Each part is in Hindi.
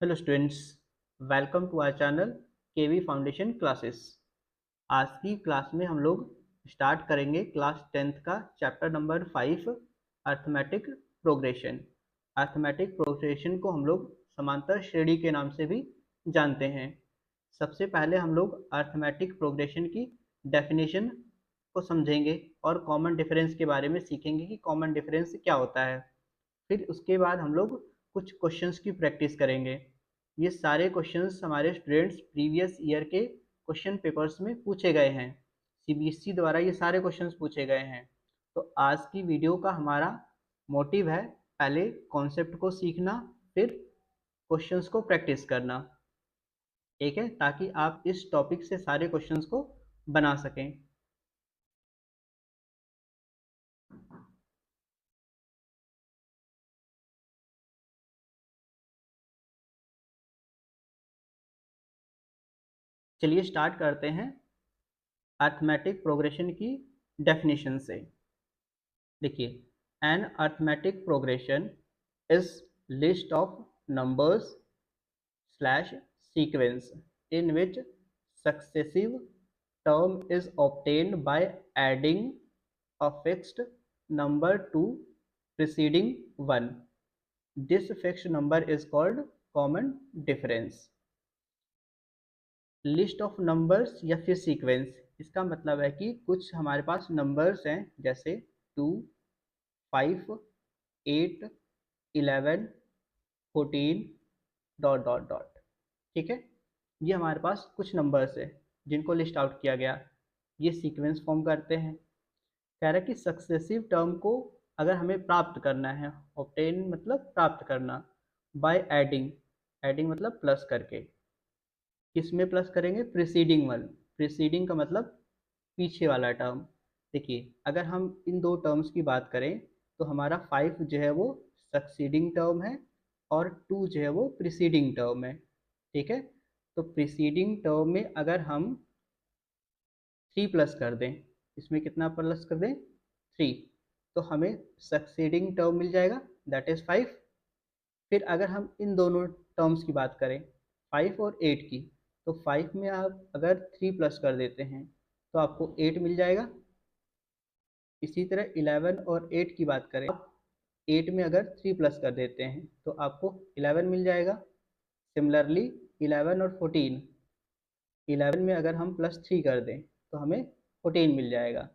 Hello students, welcome to our channel KV foundation classes. आज की क्लास में हम लोग स्टार्ट करेंगे क्लास 10th का chapter number 5 arithmetic progression. Arithmetic progression को हम लोग समांतर श्रेणी के नाम से भी जानते हैं। सबसे पहले हम लोग अर्थमेटिक प्रोग्रेशन की डेफिनेशन को समझेंगे और कॉमन डिफरेंस के बारे में सीखेंगे कि कॉमन डिफरेंस क्या होता है। फिर उसके बाद हम लोग कुछ क्वेश्चंस की प्रैक्टिस करेंगे। ये सारे क्वेश्चंस हमारे स्टूडेंट्स प्रीवियस ईयर के क्वेश्चन पेपर्स में पूछे गए हैं। सीबीएसई द्वारा ये सारे क्वेश्चंस पूछे गए हैं। तो आज की वीडियो का हमारा मोटिव है पहले कॉन्सेप्ट को सीखना, फिर क्वेश्चंस को प्रैक्टिस करना। ठीक है, ताकि आप इस टॉपिक से सारे क्वेश्चंस को बना सकें। चलिए स्टार्ट करते हैं अर्थमेटिक प्रोग्रेशन की डेफिनेशन से। देखिए, an arithmetic progression is list of numbers slash sequence in which successive term is obtained by adding a fixed number to preceding one. This fixed number is called common difference. List of numbers या फिर सीक्वेंस, इसका मतलब है कि कुछ हमारे पास नंबर्स हैं जैसे 2, 5, 8, 11, 14 डॉट डॉट डॉट। ठीक है, ये हमारे पास कुछ नंबर्स है जिनको लिस्ट आउट किया गया। ये सीक्वेंस फॉर्म करते हैं। कह रहा है कि सक्सेसिव टर्म को अगर हमें प्राप्त करना है, ऑब्टेन मतलब प्राप्त करना, बाय एडिंग, एडिंग मतलब प्लस करके। किस में प्लस करेंगे? Preceding one. प्रीसीडिंग का मतलब पीछे वाला टर्म। देखिए, अगर हम इन दो टर्म्स की बात करें तो हमारा 5 जो है वो सक्सीडिंग टर्म है और 2 जो है वो प्रीसीडिंग टर्म है। ठीक है, तो प्रीसीडिंग टर्म में अगर हम 3 प्लस कर दें, इसमें कितना प्लस कर दें? 3, तो हमें सक्सीडिंग टर्म मिल जाएगा, दैट इज़ 5। फिर अगर हम इन दोनों टर्म्स की बात करें 5 और 8 की, तो 5 में आप अगर 3 प्लस कर देते हैं तो आपको 8 मिल जाएगा। इसी तरह 11 और 8 की बात करें, आप 8 में अगर 3 प्लस कर देते हैं तो आपको 11 मिल जाएगा। सिमिलरली 11 और 14, 11 में अगर हम प्लस 3 कर दें तो हमें 14 मिल जाएगा।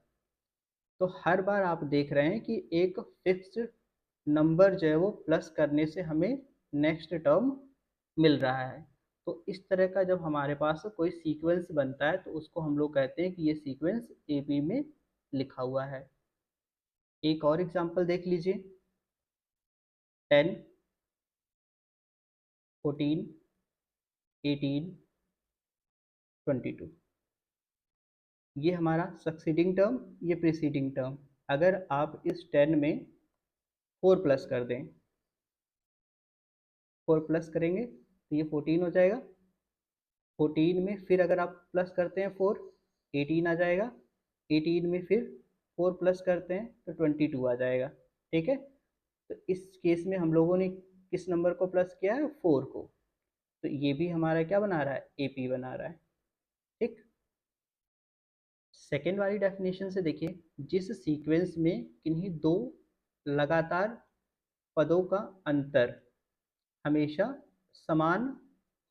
तो हर बार आप देख रहे हैं कि एक फिक्स्ड नंबर जो है वो प्लस करने से हमें नेक्स्ट टर्म मिल रहा है। तो इस तरह का जब हमारे पास कोई सीक्वेंस बनता है तो उसको हम लोग कहते हैं कि ये सीक्वेंस एबी में लिखा हुआ है। एक और एग्जांपल देख लीजिए, 10, 14, 18, 22। ये हमारा सक्सीडिंग टर्म, ये प्रीसीडिंग टर्म। अगर आप इस 10 में 4 प्लस कर दें, 4 प्लस करेंगे तो ये 14 हो जाएगा। 14 में फिर अगर आप प्लस करते हैं 4, 18 आ जाएगा। 18 में फिर 4 प्लस करते हैं तो 22 आ जाएगा। ठीक है, तो इस केस में हम लोगों ने किस नंबर को प्लस किया है? 4 को। तो ये भी हमारा क्या बना रहा है? एपी बना रहा है। ठीक, सेकेंड वाली डेफिनेशन से देखिए, जिस सीक्वेंस में किन्हीं दो लगातार पदों का अंतर हमेशा समान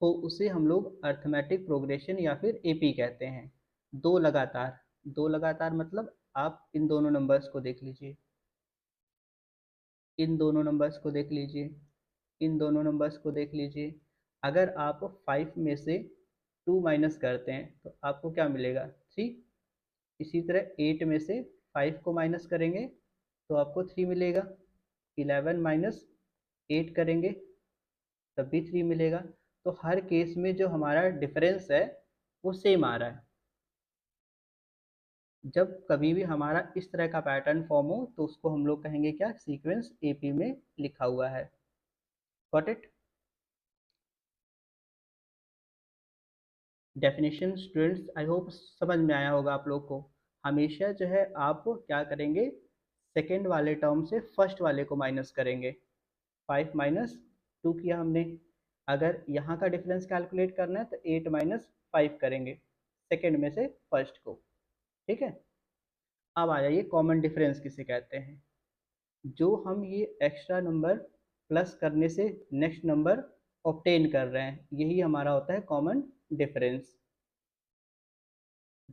हो उसे हम लोग अर्थमेटिक प्रोग्रेशन या फिर एपी कहते हैं। दो लगातार, दो लगातार मतलब आप इन दोनों नंबर्स को देख लीजिए, इन दोनों नंबर्स को देख लीजिए, इन दोनों नंबर्स को देख लीजिए। अगर आप 5 में से 2 माइनस करते हैं तो आपको क्या मिलेगा? 3। इसी तरह 8 में से 5 को माइनस करेंगे तो आपको 3 मिलेगा। 11 माइनस 8 करेंगे तब भी 3 मिलेगा। तो हर केस में जो हमारा डिफरेंस है वो सेम आ रहा है। जब कभी भी हमारा इस तरह का पैटर्न फॉर्म हो तो उसको हम लोग कहेंगे क्या? सीक्वेंस एपी में लिखा हुआ है। Got it? Definition students I hope समझ में आया होगा आप लोग को। हमेशा जो है आप क्या करेंगे? सेकेंड वाले टर्म से फर्स्ट वाले को माइनस करेंगे। 5 माइनस 2 किया हमने, अगर यहाँ का डिफरेंस कैलकुलेट करना है तो 8 माइनस 5 करेंगे, सेकेंड में से फर्स्ट को। ठीक है, अब आ जाइए कॉमन डिफरेंस किसे कहते हैं। जो हम ये एक्स्ट्रा नंबर प्लस करने से नेक्स्ट नंबर ऑब्टेन कर रहे हैं, यही हमारा होता है कॉमन डिफरेंस।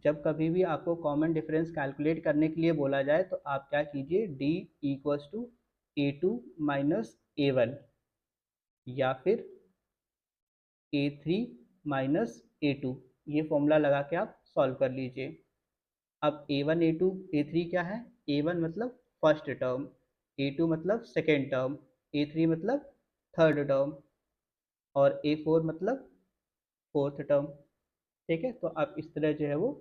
जब कभी भी आपको कॉमन डिफरेंस कैलकुलेट करने के लिए बोला जाए तो आप क्या कीजिए, d equals to A2 minus A1 या फिर A3 माइनस A2, ये फॉर्मूला लगा के आप सॉल्व कर लीजिए। अब A1 A2 A3 क्या है, A1 मतलब फर्स्ट टर्म, A2 मतलब सेकेंड टर्म, A3 मतलब थर्ड टर्म और A4 मतलब फोर्थ टर्म। ठीक है, तो आप इस तरह जो है वो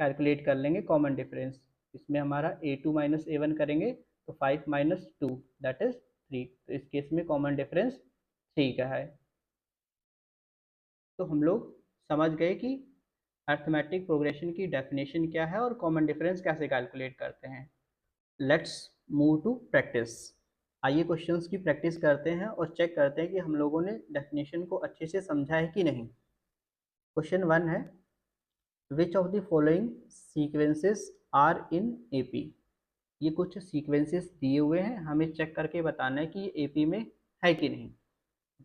कैलकुलेट कर लेंगे कॉमन डिफरेंस। इसमें हमारा A2 माइनस A1 करेंगे तो 5 माइनस 2 दैट इज 3, तो इस केस में कॉमन डिफरेंस 3 का है। तो हम लोग समझ गए कि अर्थमेटिक प्रोग्रेशन की डेफिनेशन क्या है और कॉमन डिफरेंस कैसे कैलकुलेट करते हैं। Let's move to practice. आइए क्वेश्चंस की प्रैक्टिस करते हैं और चेक करते हैं कि हम लोगों ने डेफिनेशन को अच्छे से समझा है कि नहीं। क्वेश्चन 1 है, which of the following sequences are in AP. ये कुछ सीक्वेंसेस दिए हुए हैं, हमें चेक करके बताना है कि ये एपी में है कि नहीं।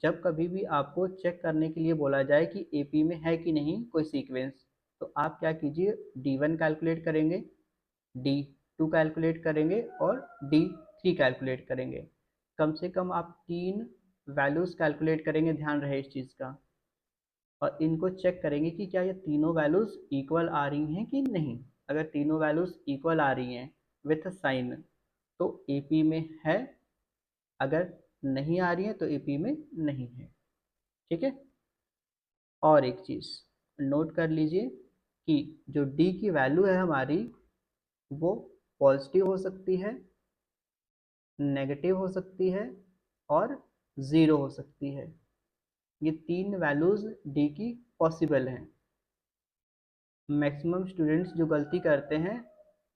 जब कभी भी आपको चेक करने के लिए बोला जाए कि एपी में है कि नहीं कोई सीक्वेंस, तो आप क्या कीजिए, D1 कैलकुलेट करेंगे, D2 कैलकुलेट करेंगे और D3 कैलकुलेट करेंगे। कम से कम आप 3 वैल्यूज़ कैलकुलेट करेंगे, ध्यान रहे इस चीज़ का। और इनको चेक करेंगे कि क्या ये तीनों वैल्यूज़ इक्वल आ रही हैं कि नहीं। अगर तीनों वैल्यूज़ इक्वल आ रही हैं विथ साइन तो एपी में है, अगर नहीं आ रही है तो एपी में नहीं है। ठीक है, और एक चीज़ नोट कर लीजिए कि जो डी की वैल्यू है हमारी, वो पॉजिटिव हो सकती है, नेगेटिव हो सकती है और ज़ीरो हो सकती है। ये तीन वैल्यूज़ डी की पॉसिबल हैं। मैक्सिमम स्टूडेंट्स जो गलती करते हैं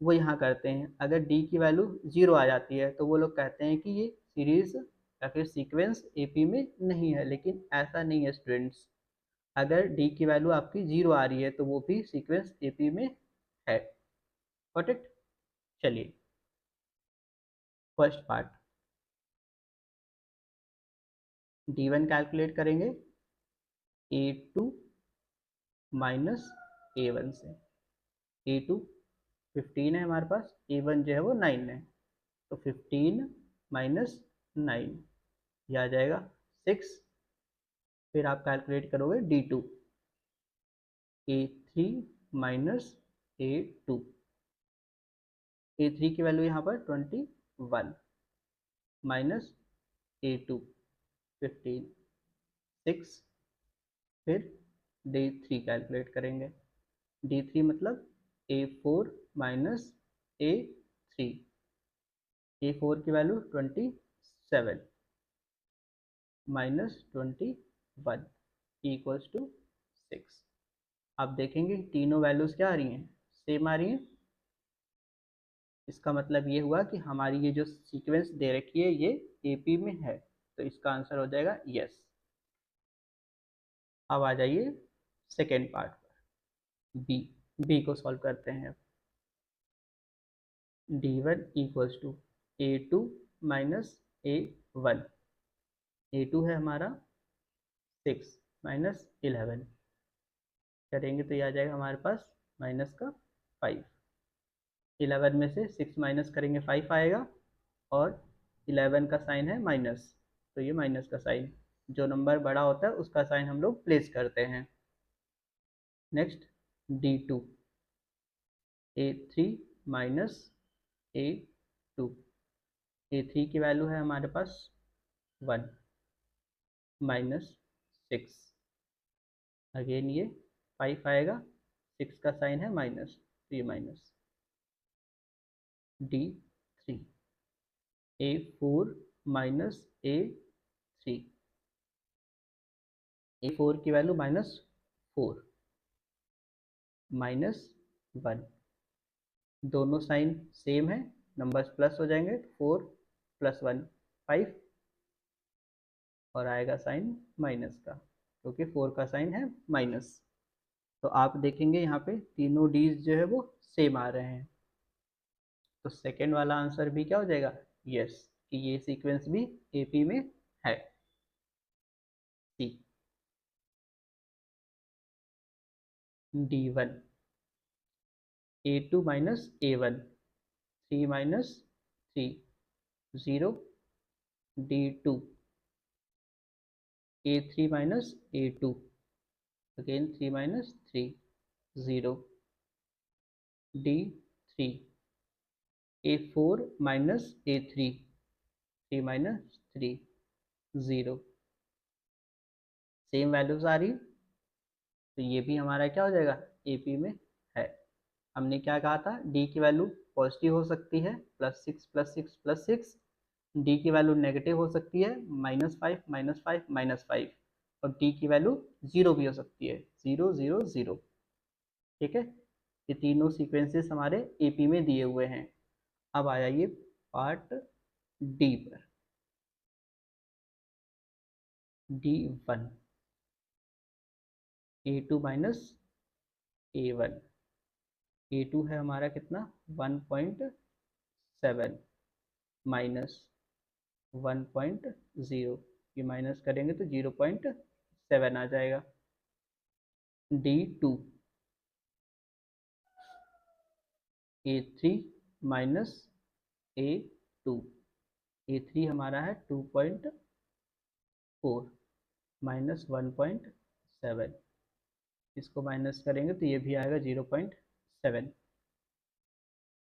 वो यहाँ करते हैं, अगर डी की वैल्यू ज़ीरो आ जाती है तो वो लोग कहते हैं कि ये सीरीज़ या फिर सीक्वेंस एपी में नहीं है, लेकिन ऐसा नहीं है स्टूडेंट्स। अगर डी की वैल्यू आपकी ज़ीरो आ रही है तो वो भी सीक्वेंस एपी में है। Got it. चलिए फर्स्ट पार्ट, D1 कैलकुलेट करेंगे A2 माइनस A1 से। A2 15 है हमारे पास, A1 जो है वो 9 है, तो 15 माइनस 9 ये आ जाएगा 6। फिर आप कैलकुलेट करोगे D2, A3 minus A2, A3 की वैल्यू यहाँ पर 21 माइनस A2 15 6। फिर D3 कैलकुलेट करेंगे, D3 मतलब A4 माइनस A3, A4 की वैल्यू 27 माइनस 21 इक्वल्स टू 6। आप देखेंगे तीनों वैल्यूज़ क्या आ रही हैं, सेम आ रही हैं। इसका मतलब ये हुआ कि हमारी ये जो सीक्वेंस दे रखी है ये एपी में है, तो इसका आंसर हो जाएगा यस। अब आ जाइए सेकेंड पार्ट पर, बी को सॉल्व करते हैं। D1 equals to A2 minus A1, A2 है हमारा 6 माइनस 11 करेंगे तो ये आ जाएगा हमारे पास माइनस का 5। 11 में से 6 माइनस करेंगे 5 आएगा, और 11 का साइन है माइनस, तो ये माइनस का साइन, जो नंबर बड़ा होता है उसका साइन हम लोग प्लेस करते हैं। Next D2, A3 minus A2, A3 की वैल्यू है हमारे पास 1 माइनस 6, अगेन ये 5 आएगा, 6 का साइन है माइनस, तो ये minus. D3, A4 minus A3, A4 की वैल्यू -4 -1, दोनों साइन सेम है, नंबर्स प्लस हो जाएंगे, 4 + 1 5। और आएगा साइन माइनस का, क्योंकि 4 का साइन है माइनस। तो आप देखेंगे यहाँ पे तीनों डीज जो है वो सेम आ रहे हैं, तो सेकेंड वाला आंसर भी क्या हो जाएगा, यस, कि ये सीक्वेंस भी एपी में है। C D1 A2 minus A1 3 minus 3 0 D2 A3 minus A2 again 3 minus 3 0 D3 A4 minus A3 3 minus 3 0। Same values आ रही, तो ये भी हमारा क्या हो जाएगा, एपी में है। हमने क्या कहा था, डी की वैल्यू पॉजिटिव हो सकती है +6 +6 +6, डी की वैल्यू नेगेटिव हो सकती है -5 -5 -5, और डी की वैल्यू 0 भी हो सकती है 0 0 0। ठीक है, ये तीनों सीक्वेंसेस हमारे एपी में दिए हुए हैं। अब आ जाइए पार्ट डी पर। D1 A2 minus A1, A2 है हमारा कितना 1.7 माइनस 1.0, ये माइनस करेंगे तो 0.7 आ जाएगा। D2 A3 minus A2, A3 हमारा है 2.4 माइनस 1.7, इसको माइनस करेंगे तो ये भी आएगा 0.7।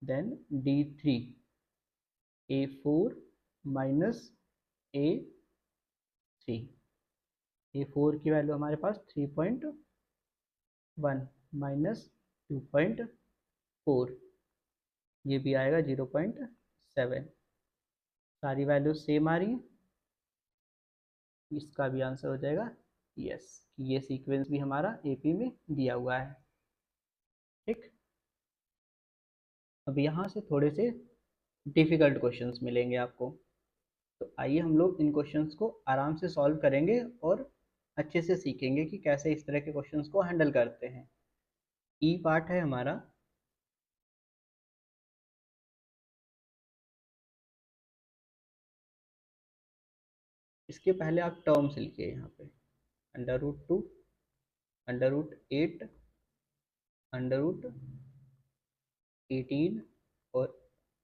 Then D3 A4 minus A3, A4 की वैल्यू हमारे पास 3.1 माइनस 2.4, ये भी आएगा 0.7। सारी वैल्यू सेम आ रही है, इसका भी आंसर हो जाएगा यस, ये सीक्वेंस भी हमारा एपी में दिया हुआ है। ठीक, अब यहाँ से थोड़े से डिफिकल्ट क्वेश्चंस मिलेंगे आपको, तो आइए हम लोग इन क्वेश्चंस को आराम से सॉल्व करेंगे और अच्छे से सीखेंगे कि कैसे इस तरह के क्वेश्चंस को हैंडल करते हैं। ई पार्ट है हमारा, इसके पहले आप टर्म्स लिखिए यहाँ पे, √2 √8 √18 और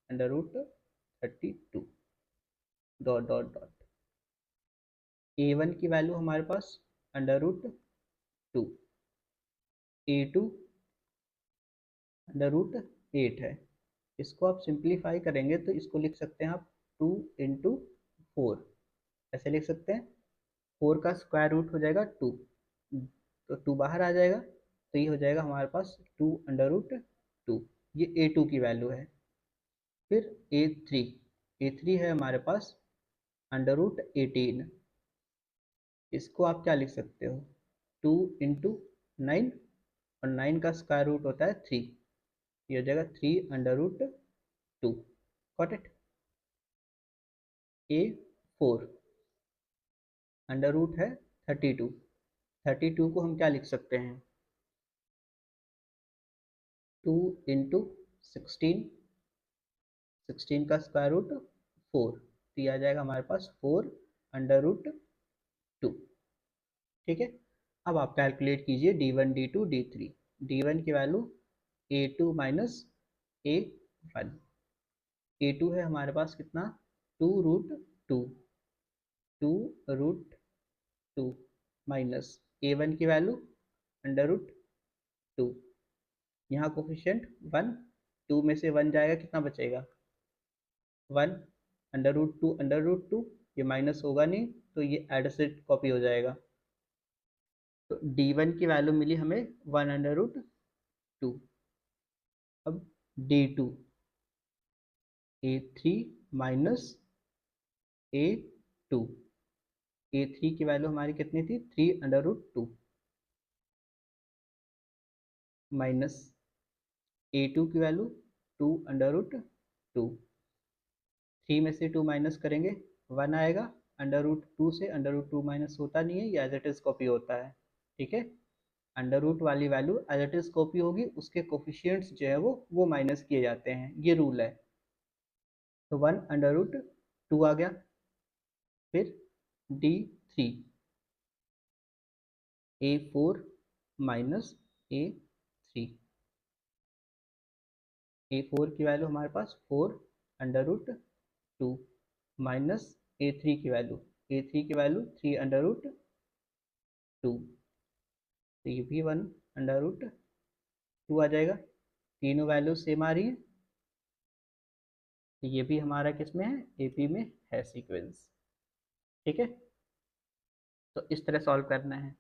√32 डॉट डॉट डॉट। A1 की वैल्यू हमारे पास √2, A2 √8 है। इसको आप सिंप्लीफाई करेंगे तो इसको लिख सकते हैं आप 2 × 4, ऐसे लिख सकते हैं। 4 का स्क्वायर रूट हो जाएगा 2, तो 2 बाहर आ जाएगा, तो ये हो जाएगा हमारे पास 2 √2, ये A2 की वैल्यू है। फिर A3 है हमारे पास √18, इसको आप क्या लिख सकते हो, 2 × 9, और 9 का स्क्वायर रूट होता है 3, ये हो जाएगा 3 √2। Got it. A4 under root है 32, 32 को हम क्या लिख सकते हैं, 2 × 16, 16 का स्क्वायर रूट 4, तो ये आ जाएगा हमारे पास 4 √2। ठीक है, अब आप कैलकुलेट कीजिए D1 D2 D3। D1 की value A2 minus A1, A2 है हमारे पास कितना 2 √2, 2 √2 माइनस A1 की वैल्यू √2, यहाँ कोफिशिएंट 1, 2 में से 1 जाएगा, कितना बचेगा 1, √2 ये माइनस होगा नहीं, तो ये एड से कॉपी हो जाएगा। तो D1 की वैल्यू मिली हमें 1 √2। अब D2 A3 minus A2, A3 की वैल्यू हमारी कितनी थी 3 √2 माइनस A2 की वैल्यू 2 √2, 3 में से 2 माइनस करेंगे 1 आएगा, अंडर रूट 2 से अंडर रूट 2 माइनस होता नहीं है, ये एज इट इज कॉपी होता है। ठीक है, अंडर रूट वाली value as it is copy होगी, उसके कोफिशिएंट्स जो है वो माइनस किए जाते हैं, ये रूल है। तो 1 अंडर रूट 2 आ गया। फिर D3 A4 minus A3, A4 की वैल्यू हमारे पास 4 अंडर रूट 2 माइनस A3 की वैल्यू, A3 की वैल्यू 3 अंडर रूट 2, तो ये भी 1 अंडर रूट 2 आ जाएगा। तीनों वैल्यू सेम आ रही है, तो ये भी हमारा किस में है, एपी में है सीक्वेंस। ठीक है, तो इस तरह सॉल्व करना है।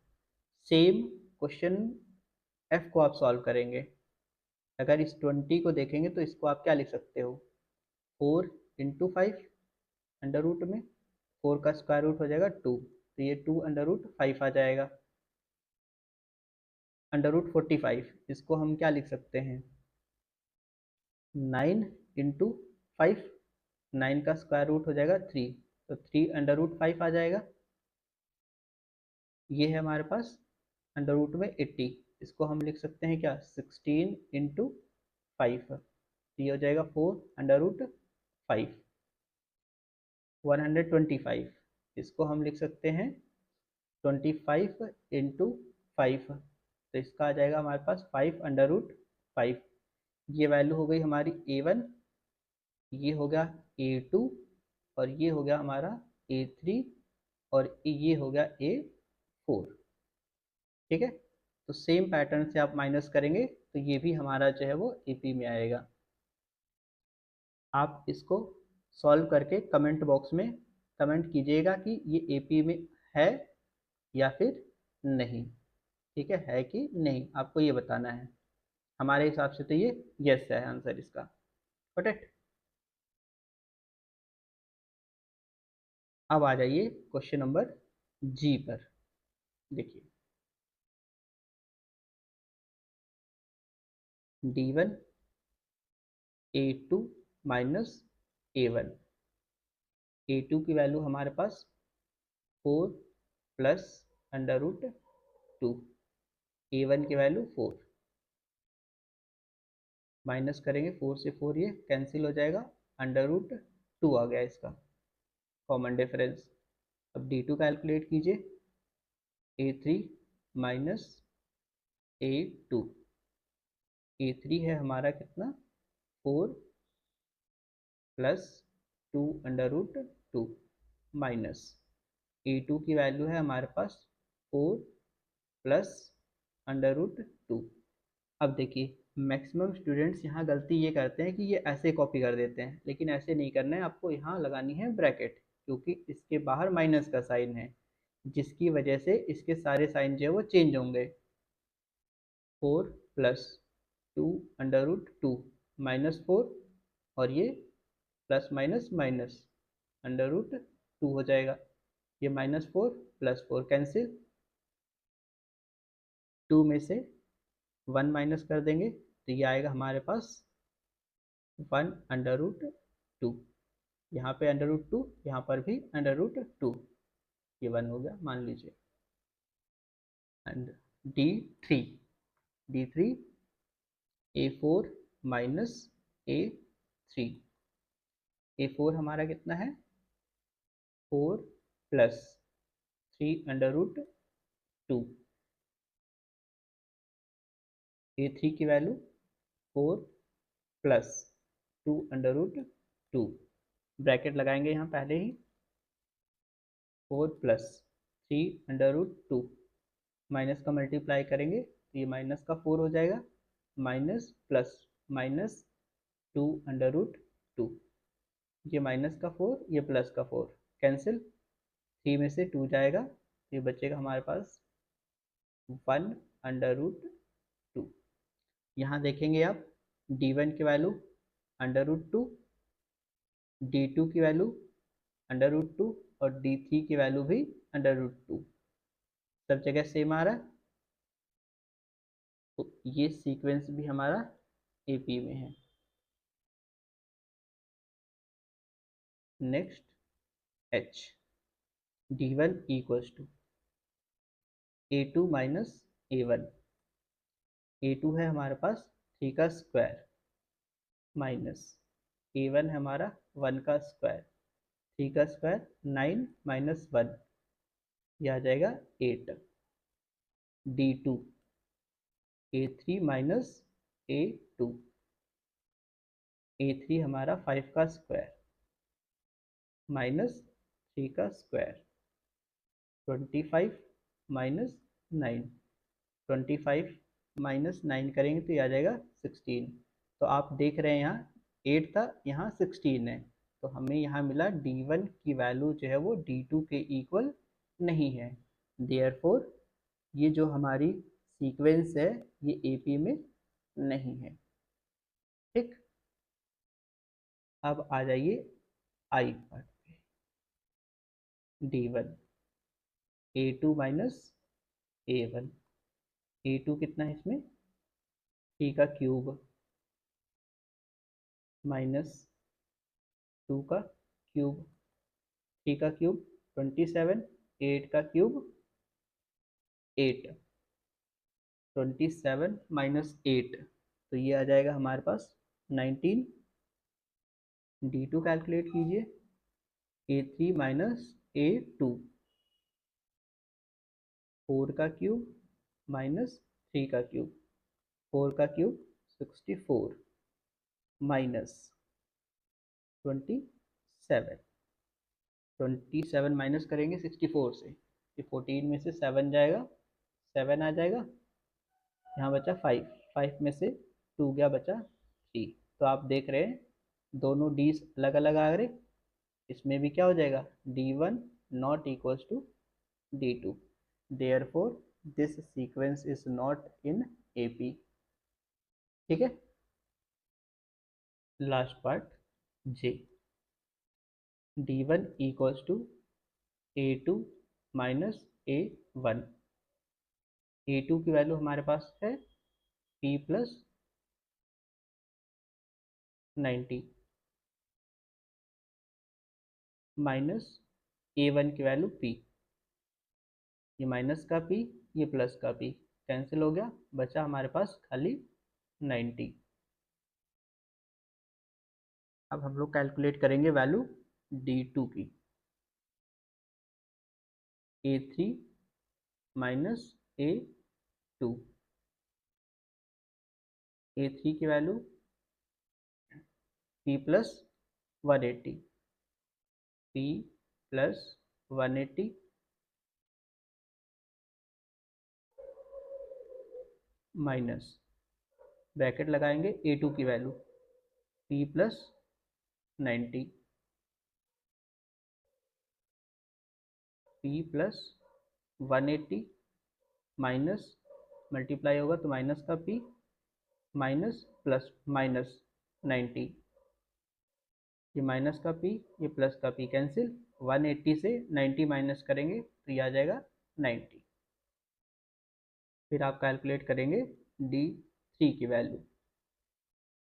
सेम क्वेश्चन एफ को आप सॉल्व करेंगे। अगर इस 20 को देखेंगे तो इसको आप क्या लिख सकते हो, 4 × 5 अंडर रूट में 4 का स्क्वायर रूट हो जाएगा 2, तो ये 2 अंडर रूट 5 आ जाएगा। अंडर रूट 45 इसको हम क्या लिख सकते हैं, 9 × 5, 9 का स्क्वायर रूट हो जाएगा 3, तो 3 अंडर रूट 5 आ जाएगा। ये है हमारे पास अंडर रूट में 80, इसको हम लिख सकते हैं क्या, 16 × 5, ये हो जाएगा 4 अंडर रूट 5। 125 इसको हम लिख सकते हैं 25 × 5, तो इसका आ जाएगा हमारे पास 5 अंडर रूट 5। ये वैल्यू हो गई हमारी A1, ये हो गया A2, और ये हो गया हमारा A3, और ये हो गया A4। ठीक है, तो सेम पैटर्न से आप माइनस करेंगे तो ये भी हमारा जो है वो एपी में आएगा। आप इसको सॉल्व करके कमेंट बॉक्स में कमेंट कीजिएगा कि ये एपी में है या फिर नहीं। ठीक है कि नहीं, आपको ये बताना है। हमारे हिसाब से तो ये यस है आंसर इसका। करेक्ट। अब आ जाइए क्वेश्चन नंबर जी पर। देखिए, D1 A2 minus A1, A2 की वैल्यू हमारे पास 4 प्लस अंडर रूट 2, A1 की वैल्यू 4, माइनस करेंगे 4 से 4 ये कैंसिल हो जाएगा, अंडर रूट 2 आ गया इसका कॉमन डिफरेंस। अब D2 कैलकुलेट कीजिए, A3 माइनस A2, A3 है हमारा कितना, 4 plus 2 under root 2 minus A2 की वैल्यू है हमारे पास 4 प्लस अंडर रूट 2। अब देखिए, मैक्सिमम स्टूडेंट्स यहाँ गलती ये करते हैं कि ये ऐसे कॉपी कर देते हैं, लेकिन ऐसे नहीं करना है, आपको यहाँ लगानी है ब्रैकेट, क्योंकि इसके बाहर माइनस का साइन है, जिसकी वजह से इसके सारे साइन जो है वो चेंज होंगे। 4 प्लस 2 अंडर रूट 2 -4, और ये plus minus minus under root 2 हो जाएगा। ये -4 +4 कैंसिल, 2 में से 1 माइनस कर देंगे तो ये आएगा हमारे पास 1 अंडर रूट 2। यहाँ पे अंडर रूट 2, यहाँ पर भी अंडर रूट 2, ये 1 हो गया मान लीजिए। And D3, D3 A4 minus A3, A4 हमारा कितना है, 4 प्लस 3 अंडर रूट 2, A3 की value 4 plus 2 under root 2, bracket लगाएंगे यहाँ पहले ही, 4 प्लस 3 अंडर रूट 2, माइनस का मल्टीप्लाई करेंगे तो ये माइनस का 4 हो जाएगा, minus plus minus 2 under root 2, ये माइनस का 4, ये प्लस का 4 कैंसिल, 3 में से 2 जाएगा तो ये बचेगा हमारे पास 1 अंडर रूट 2। यहाँ देखेंगे आप, D1 की वैल्यू अंडर रूट 2, D2 की वैल्यू अंडर रूट 2, और D3 की वैल्यू भी अंडर रूट 2, सब जगह सेम आ रहा है, तो ये सीक्वेंस भी हमारा एपी में है। Next H, D1 equals to A2 minus A1। A2 है हमारे पास 3 का स्क्वायर माइनस A1 है हमारा 1 का स्क्वायर। 3 का स्क्वायर 9 माइनस 1, यह आ जाएगा 8। D2 A3 minus A2। A3 हमारा 5 का स्क्वायर माइनस 3 का स्क्वायर। 25 माइनस 9, 25 माइनस 9 करेंगे तो ये आ जाएगा 16। तो आप देख रहे हैं यहाँ 8 था, यहाँ 16 है, तो हमें यहाँ मिला D1 की वैल्यू जो है वो D2 के इक्वल नहीं है। देयरफॉर ये जो हमारी सीक्वेंस है ये AP में नहीं है। ठीक, अब आ जाइए आई पार्ट पे। D1 A2 minus A1। A2 कितना है इसमें 3 का क्यूब माइनस 2 का क्यूब। 3 का क्यूब 27, 8 का क्यूब 8। 27 माइनस 8 तो ये आ जाएगा हमारे पास 19। D2 कैलकुलेट कीजिए। A3 minus A2। 4 का क्यूब माइनस 3 का क्यूब। 4 का क्यूब 64 माइनस 27। 27 माइनस करेंगे 64 से, ये 14 में से 7 जाएगा, 7 आ जाएगा। यहाँ बचा 5, 5 में से 2 गया, बचा 3। तो आप देख रहे हैं दोनों डीज अलग अलग आ रहे। इसमें भी क्या हो जाएगा D1 not equals to D2। Therefore this sequence is not in AP। ठीक है, last part J। D1 equals to A2 minus A1। A2 की वैल्यू हमारे पास है P प्लस 90 माइनस A1 की वैल्यू P। ये माइनस का P, ये प्लस का P कैंसिल हो गया, बचा हमारे पास खाली 90। अब हम लोग कैलकुलेट करेंगे वैल्यू D2 की। A3 minus A2। A3 की value P plus 180। P plus 180 minus bracket लगाएंगे A2 की value P plus 90। P plus 180 minus multiply होगा तो माइनस का P माइनस प्लस माइनस 90। ये माइनस का P, ये प्लस का P कैंसिल। 180 से 90 माइनस करेंगे तो ये आ जाएगा 90। फिर आप कैलकुलेट करेंगे D3 की value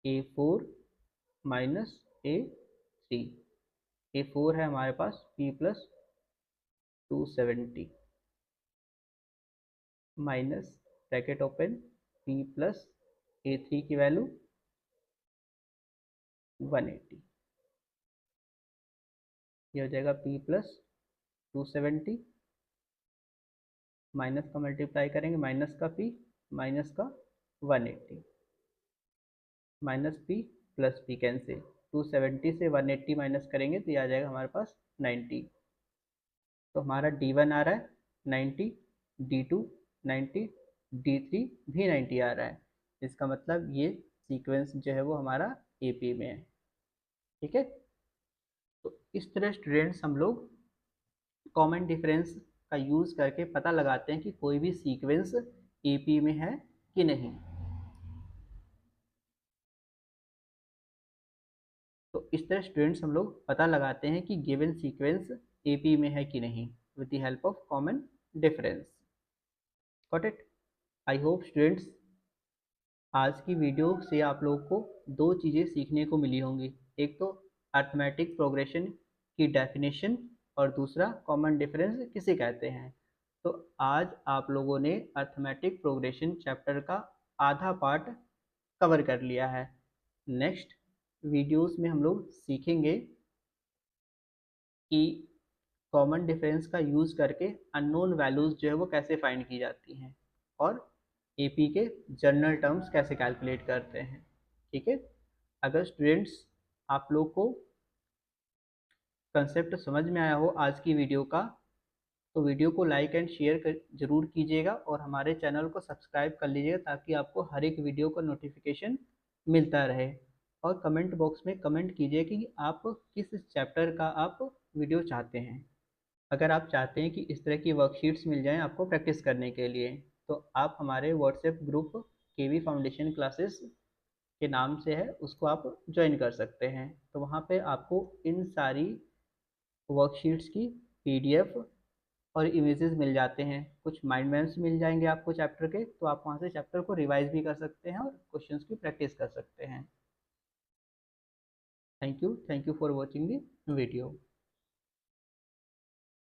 A4 minus A3। A4 है हमारे पास P plus 270 minus bracket open P plus A3 की वैल्यू 180। ये हो जाएगा P प्लस 270 माइनस का मल्टीप्लाई करेंगे माइनस का P माइनस का 180 minus P plus P cancel. 270 से 180 माइनस करेंगे तो ये आ जाएगा हमारे पास 90। तो हमारा D1 आ रहा है 90, D2 90, D3 भी 90 आ रहा है। इसका मतलब ये सीक्वेंस जो है वो हमारा AP में है। ठीक है, तो इस तरह स्टूडेंट्स हम लोग कॉमन डिफरेंस का यूज़ करके पता लगाते हैं कि कोई भी सीक्वेंस AP में है कि नहीं। तो इस तरह स्टूडेंट्स हम लोग पता लगाते हैं कि गिवन सीक्वेंस AP में है कि नहीं with the help of common difference. Got it. I hope students आज की वीडियो से आप लोगों को दो चीज़ें सीखने को मिली होंगी। एक तो अरिथमेटिक प्रोग्रेशन की डेफिनेशन और दूसरा कॉमन डिफरेंस किसे कहते हैं। तो आज आप लोगों ने अर्थमेटिक प्रोग्रेशन चैप्टर का आधा पार्ट कवर कर लिया है। नेक्स्ट वीडियोस में हम लोग सीखेंगे कि कॉमन डिफरेंस का यूज़ करके अननोन वैल्यूज़ जो है वो कैसे फाइंड की जाती हैं और एपी के जनरल टर्म्स कैसे कैलकुलेट करते हैं। ठीक है, अगर स्टूडेंट्स आप लोग को कंसेप्ट समझ में आया हो आज की वीडियो का, तो वीडियो को लाइक एंड शेयर कर जरूर कीजिएगा और हमारे चैनल को सब्सक्राइब कर लीजिएगा ताकि आपको हर एक वीडियो का नोटिफिकेशन मिलता रहे। और कमेंट बॉक्स में कमेंट कीजिए कि आप किस चैप्टर का आप वीडियो चाहते हैं। अगर आप चाहते हैं कि इस तरह की वर्कशीट्स मिल जाएं आपको प्रैक्टिस करने के लिए, तो आप हमारे व्हाट्सएप ग्रुप केवी फाउंडेशन क्लासेस के नाम से है, उसको आप ज्वाइन कर सकते हैं। तो वहाँ पे आपको इन सारी वर्कशीट्स की पीडीएफ और इमेजेस मिल जाते हैं, कुछ माइंड मैप्स मिल जाएंगे आपको चैप्टर के, तो आप वहाँ से चैप्टर को रिवाइज भी कर सकते हैं और क्वेश्चंस की प्रैक्टिस कर सकते हैं। Thank you for watching the video.